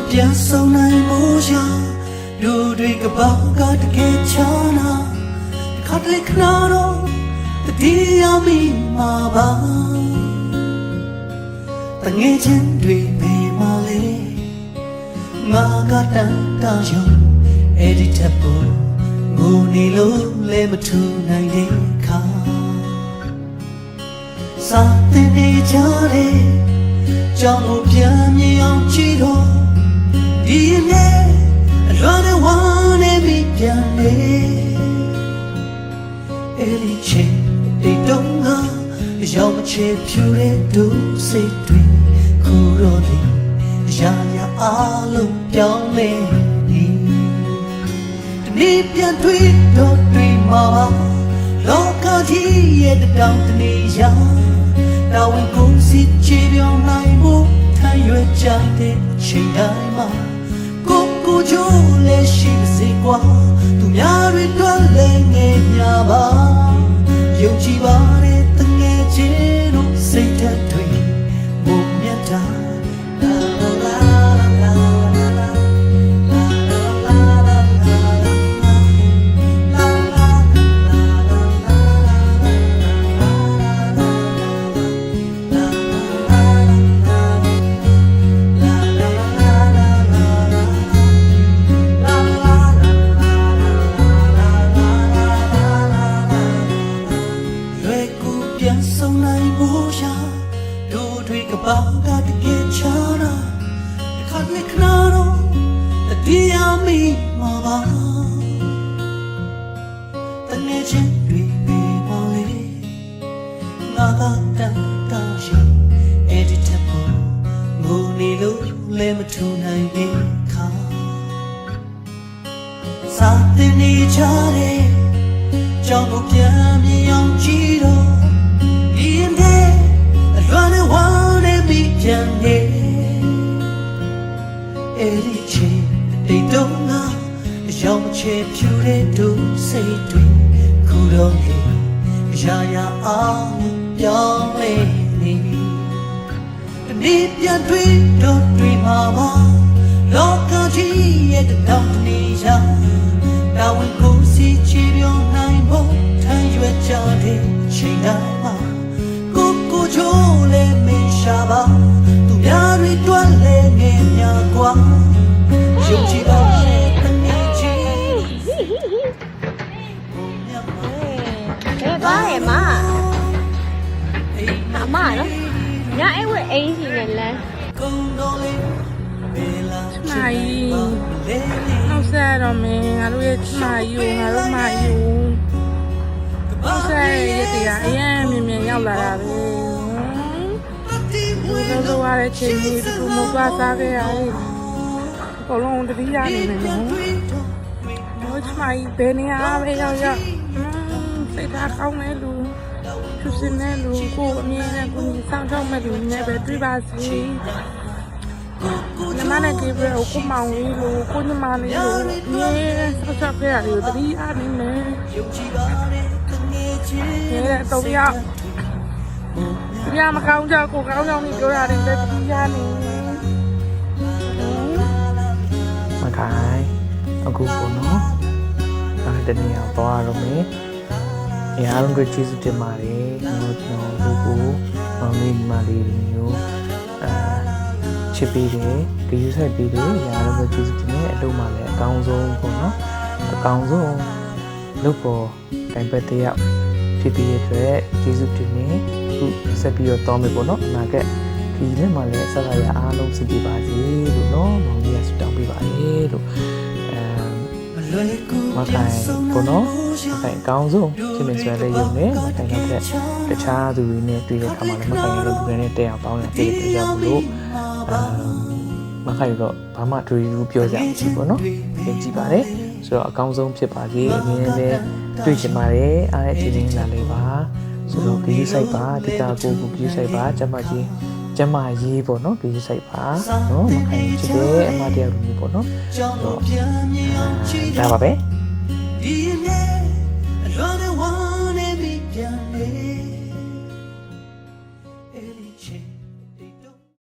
ပြန်ဆောင်နိုင်မို့ရာလူတွေကဘာကတကယ်ချာနာခတ်လက်ခနာတော့တတိယမိမှာပါတငယ်ချင်းတွေပေမလေးငါကတန်တာယုံအဲ့ဒီထပ်ပေါ်ငိုနေလို့လည်းမထူနိုင်တဲ့ခါစာတင်နေကြတယ်ကြောင့်ကိုပြန်မြင်အောင်ကြည့်တော့ဒီနေ့အလွန်နဲ့ဝမ်းနေပြီပြန်နေအဲ့ဒီချိန်ဒီတော့ငါရောက်မချေဖြူတဲ့ဒုစိတ်တွေခုတော့ဒီရာရာအားလုံးပြောင်းလဲနေဒီနေ့ပြန်တွေ့တော့တွေ့မှာပါလောကကြီးရဲ့တောင်တနေရာတော်ဝင်ကိုစီချေပြောင်းနိုင်ဖို့ထမ်းရွက်ကြတဲ့အချိန်တိုင်းမှာကိုချိုးလဲရှိစေကွာသူများတွေတွေ့လဲငယ်များပါယုံကြည်ပါတဲ့တငယ်ချင်းတို့စိတ်ဓာတ်တွေဘုံမြတ်တာပြန်ဆောင်နိုင်ဖို့ရာတို့တွေကဘာကတကယ်ချာနာခတ်လက်ခနာတော့တတိယမိမှာပါတငယ်ချင်းတွေပေပါလေငါကတန်တာရှိအဲ့ဒီထပ်ပေါ်ငိုနေလို့လည်းမထူနိုင်တဲ့ခါစာတင်နေကြတယ်ကြောင့်ကိုပြန်မြင်အောင်ကြည့်တော့အဲ့ဒီချိန်တိတ်တော့ငါရောက်မချေဖြူတဲ့ဒုစိတ်တွေခုတော့လေရာရာအောင်ပြောင်းလဲနေဒီနေ့ပြန်တွေ့တော့တွေ့မှာပါလောကကြီးရဲ့တောင်တနေရာတော်ဝင်ကိုစီချီပြောင်းနိုင်ဖို့ထမ်းရွက်ကြတဲ့ချိန်တိုင်းမှာကိုချိုးလဲမေရှာပါသူများတွေတွက်လဲငယ်များกว่าယုံကြည်ပါရဲ့တငယ်ချင်းဘယ်ပါရဲ့မအမနော်ညအဲ့ဝဲအိမ်စီနဲ့လမ်းနိုင်နောက်ဆက်တော့မင်းငါတို့ရဲ့ချမယူငါတို့မယူနောက်ဆက်ရဲ့တရားအရင်မြင်မြင်ရောက်လာတာပဲလူတို့ရတဲ့ချိန်ကြီးတူမသွားစားခဲ့ရတယ်အကုန်လုံးတတိယနေနေနော်တို့ချမကြီးဘယ်နေရာပဲရောက်ရောက်စိတ်ထားကောင်းတဲ့လူသူစင်းတဲ့လူကိုအမြင်နဲ့ကိုစောင့်ရှောက်မဲ့လူနဲ့ပဲတွေ့ပါစေညီမနဲ့ကေဘယ်ကိုမောင်လေးလို့ကိုညီမလေးလို့မြေဆောက်ရှောက်ခဲ့ရတယ်တတိယနေနေတော့ပြမကောင်းကြကိုကောင်းကြောင်းနေပြောရတယ်တတိယနေမခိုင်အခုပေါ့နော်အဲ့တနေ့အောင်သွားရမယ်အားလုံးတို့ကျေးဇူးတင်ပါတယ်ကျွန်တော်တို့ကိုမိမလေးမျိုးချစ်ပေးတယ်ဂရုစိုက်ပေးတယ်အားလုံးတို့ကျေးဇူးတင်တယ်အလုပ်မှလည်းအကောင်းဆုံးပေါ့နော်အကောင်းဆုံးလုပ်ပေါ်တိုင်ပတ်တယောက်ဖြစ်ပြီးတဲ့အတွက်ကျေးဇူးတင်နေခုဆက်ပြီးတော့တောင်းမယ်ပေါ့နော်အနာကဒီနေ့မှလည်းဆက်လာရအားလုံးစည်ပါစေလို့နော်မောင်ကြီးကဆုတောင်းပေးပါလေလို့မခိုင်ပေါ့နော်မခိုင်အကောင်းဆုံးချစ်မဆွဲလေးရုံနဲ့မခိုင်တော့တခြားသူတွေနဲ့တွေ့တဲ့အခါမှာလည်းမခိုင်ရလို့လူတွေနဲ့တက်အောင်တောင်းရပြေးပြကြလို့မခိုင်တော့ဘာမှတွေ့ဘူးပြောကြမရှိပေါ့နော်ပြင်ကြည့်ပါတယ်ဆိုတော့အကောင်းဆုံးဖြစ်ပါစေအမြင်နဲ့တွေ့ချင်ပါတယ်အားရအချင်းချင်းလာလေးပါဆိုတော့ဂရုစိုက်ပါဒီတာကိုဂရုစိုက်ပါကျမကြီးကျမရေးပေါ့နော်ဂရုစိုက်ပါနော်မခိုင်ချစ်တယ်အမတရားလူမျိုးပေါ့နော်ဒါပါပဲ